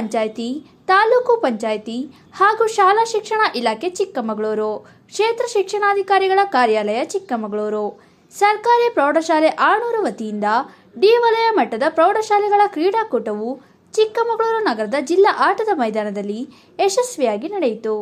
ಪಂಚಾಯಿತಿ, ತಾಲೂಕು ಪಂಚಾಯಿತಿ ಹಾಗೂ ಶಾಲಾ ಶಿಕ್ಷಣ ಇಲಾಖೆ ಚಿಕ್ಕಮಗಳೂರು, ಕ್ಷೇತ್ರ ಶಿಕ್ಷಣಾಧಿಕಾರಿಗಳ ಕಾರ್ಯಾಲಯ ಚಿಕ್ಕಮಗಳೂರು, ಸರ್ಕಾರಿ ಪ್ರೌಢಶಾಲೆ ಆಣೂರು ವತಿಯಿಂದ ಡಿ ವಲಯ ಮಟ್ಟದ ಪ್ರೌಢಶಾಲೆಗಳ ಕ್ರೀಡಾಕೂಟವು ಚಿಕ್ಕಮಗಳೂರು ನಗರದ ಜಿಲ್ಲಾ ಆಟದ ಮೈದಾನದಲ್ಲಿ ಯಶಸ್ವಿಯಾಗಿ ನಡೆಯಿತು.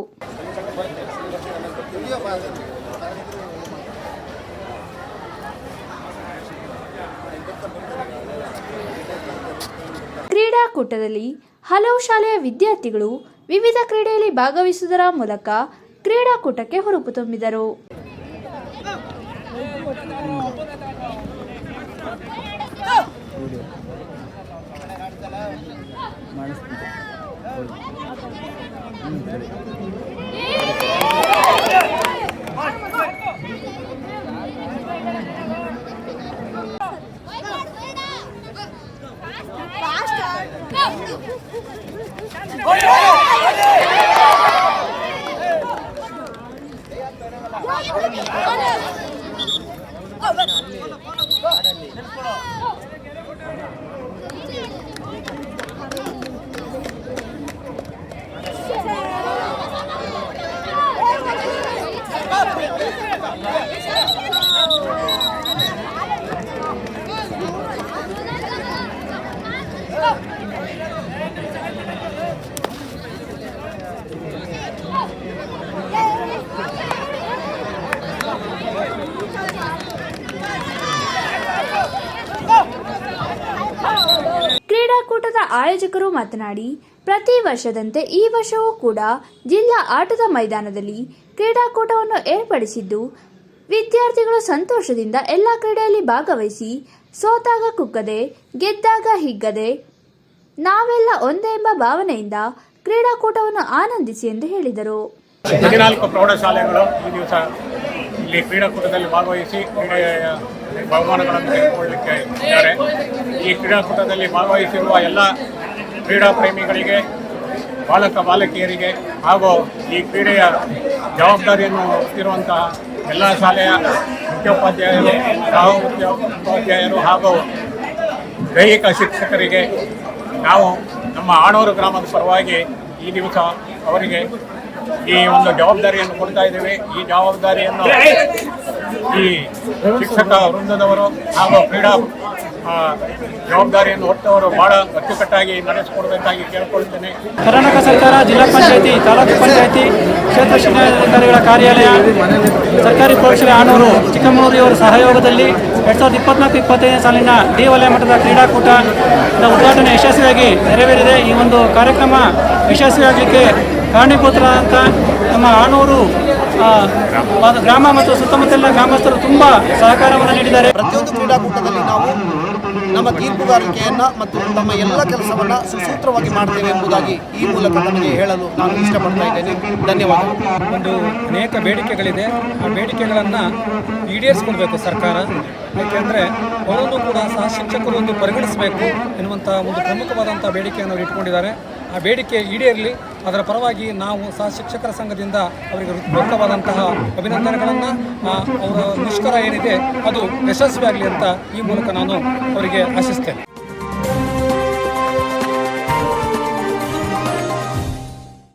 ಕ್ರೀಡಾಕೂಟದಲ್ಲಿ ಹಲವು ಶಾಲೆಯ ವಿದ್ಯಾರ್ಥಿಗಳು ವಿವಿಧ ಕ್ರೀಡೆಯಲ್ಲಿ ಭಾಗವಹಿಸುವುದರ ಮೂಲಕ ಕ್ರೀಡಾಕೂಟಕ್ಕೆ ಹುರುಪು ತುಂಬಿದರು. ಕ್ರೀಡಾಕೂಟದ ಆಯೋಜಕರು ಮಾತನಾಡಿ, ಪ್ರತಿ ವರ್ಷದಂತೆ ಈ ವರ್ಷವೂ ಕೂಡ ಜಿಲ್ಲಾ ಆಟದ ಮೈದಾನದಲ್ಲಿ ಕ್ರೀಡಾಕೂಟವನ್ನು ಏರ್ಪಡಿಸಿದ್ದು, ವಿದ್ಯಾರ್ಥಿಗಳು ಸಂತೋಷದಿಂದ ಎಲ್ಲ ಕ್ರೀಡೆಯಲ್ಲಿ ಭಾಗವಹಿಸಿ ಸೋತಾಗ ಕುಕ್ಕದೆ, ಗೆದ್ದಾಗ ಹಿಗ್ಗದೆ ನಾವೆಲ್ಲ ಒಂದೇ ಎಂಬ ಭಾವನೆಯಿಂದ ಕ್ರೀಡಾಕೂಟವನ್ನು ಆನಂದಿಸಿ ಎಂದು ಹೇಳಿದರು. 14 ಪ್ರೌಢಶಾಲೆಗಳು ಈ ದಿವಸ ಇಲ್ಲಿ ಕ್ರೀಡಾಕೂಟದಲ್ಲಿ ಭಾಗವಹಿಸಿ ಕ್ರೀಡೆಯ ಬಹುಮಾನಗಳನ್ನು ತೆಗೆದುಕೊಳ್ಳಲಿಕ್ಕೆ ಇದ್ದಾರೆ. ಈ ಕ್ರೀಡಾಕೂಟದಲ್ಲಿ ಭಾಗವಹಿಸಿರುವ ಎಲ್ಲ ಕ್ರೀಡಾ ಪ್ರೇಮಿಗಳಿಗೆ, ಬಾಲಕ ಬಾಲಕಿಯರಿಗೆ ಹಾಗೂ ಈ ಕ್ರೀಡೆಯ ಜವಾಬ್ದಾರಿಯನ್ನು ಹೊತ್ತಿರುವಂತಹ ಎಲ್ಲ ಶಾಲೆಯ ಮುಖ್ಯೋಪಾಧ್ಯಾಯರು, ಸಹ ಮುಖ್ಯೋಪಾಧ್ಯಾಯರು ಹಾಗೂ ದೈಹಿಕ ಶಿಕ್ಷಕರಿಗೆ ನಾವು ನಮ್ಮ ಆಣೂರು ಗ್ರಾಮದ ಪರವಾಗಿ ಈ ದಿವಸ ಅವರಿಗೆ ಈ ಒಂದು ಜವಾಬ್ದಾರಿಯನ್ನು ಕೊಡ್ತಾ ಇದ್ದೇವೆ. ಈ ಜವಾಬ್ದಾರಿಯನ್ನು ಈ ಶಿಕ್ಷಕ ವೃಂದದವರು ಹಾಗೂ ಕ್ರೀಡಾ ಜವಾಬ್ದಾರಿಯನ್ನು ಹೊತ್ತವರು ಬಹಳ ಅಚ್ಚುಕಟ್ಟಾಗಿ ನಡೆಸಿಕೊಡಬೇಕಾಗಿ ಕೇಳಿಕೊಳ್ಳುತ್ತೇನೆ. ಕರ್ನಾಟಕ ಸರ್ಕಾರ, ಜಿಲ್ಲಾ ಪಂಚಾಯಿತಿ, ತಾಲೂಕು ಪಂಚಾಯಿತಿ, ಕ್ಷೇತ್ರ ಶಿಕ್ಷಣಾಧಿಕಾರಿಗಳ ಕಾರ್ಯಾಲಯ, ಸರ್ಕಾರಿ ಪ್ರೌಢಶಾಲೆ ಆಣೂರು ಚಿಕ್ಕಮಗಳೂರು ಇವರ ಸಹಯೋಗದಲ್ಲಿ 2024-25 ಸಾಲಿನ ಡಿ ವಲಯ ಮಟ್ಟದ ಕ್ರೀಡಾಕೂಟ ಉದ್ಘಾಟನೆ ಯಶಸ್ವಿಯಾಗಿ ನೆರವೇರಿದೆ. ಈ ಒಂದು ಕಾರ್ಯಕ್ರಮ ಯಶಸ್ವಿಯಾಗಲಿಕ್ಕೆ ಕಾರಣೀಭೂತರಾದಂಥ ನಮ್ಮ ಆಣೂರು ಗ್ರಾಮ ಮತ್ತು ಸುತ್ತಮುತ್ತಲಿನ ಗ್ರಾಮಸ್ಥರು ತುಂಬ ಸಹಕಾರವನ್ನು ನೀಡಿದ್ದಾರೆ. ಪ್ರತಿಯೊಂದು ಕ್ರೀಡಾಕೂಟದಲ್ಲಿ ನಾವು ನಮ್ಮ ತೀರ್ಪುಗಾರಿಕೆಯನ್ನು ಮತ್ತು ನಮ್ಮ ಎಲ್ಲ ಕೆಲಸವನ್ನು ಸುಸೂತ್ರವಾಗಿ ಮಾಡ್ತೇವೆ ಎಂಬುದಾಗಿ ಈ ಮೂಲಕ ನಮಗೆ ಹೇಳಲು ನಾನು ಇಷ್ಟಪಡ್ತಾ ಇದ್ದೇನೆ. ಧನ್ಯವಾದಗಳು. ಒಂದು ಅನೇಕ ಬೇಡಿಕೆಗಳಿದೆ. ಆ ಬೇಡಿಕೆಗಳನ್ನು ಈಡೇರಿಸಿಕೊಳ್ಬೇಕು ಸರ್ಕಾರ. ಏಕೆಂದರೆ ಅವರನ್ನು ಕೂಡ ಸಹ ಶಿಕ್ಷಕರು ಒಂದು ಪರಿಗಣಿಸಬೇಕು ಎನ್ನುವಂಥ ಒಂದು ಪ್ರಮುಖವಾದಂಥ ಬೇಡಿಕೆಯನ್ನು ಅವರು ಇಟ್ಕೊಂಡಿದ್ದಾರೆ. ಆ ಬೇಡಿಕೆ ಈಡೇರಲಿ, ಅದರ ಪರವಾಗಿ ನಾವು ಸಹ ಶಿಕ್ಷಕರ ಸಂಘದಿಂದ ಅವರಿಗೆ ಹೃತ್ಪೂರ್ವಕವಾದಂತಹ ಅಭಿನಂದನೆಗಳನ್ನು, ಅವರ ಮುಷ್ಕರ ಏನಿದೆ ಅದು ಯಶಸ್ವಿಯಾಗಲಿ ಅಂತ ಈ ಮೂಲಕ ನಾನು ಅವರಿಗೆ ಆಶಿಸ್ತೇನೆ.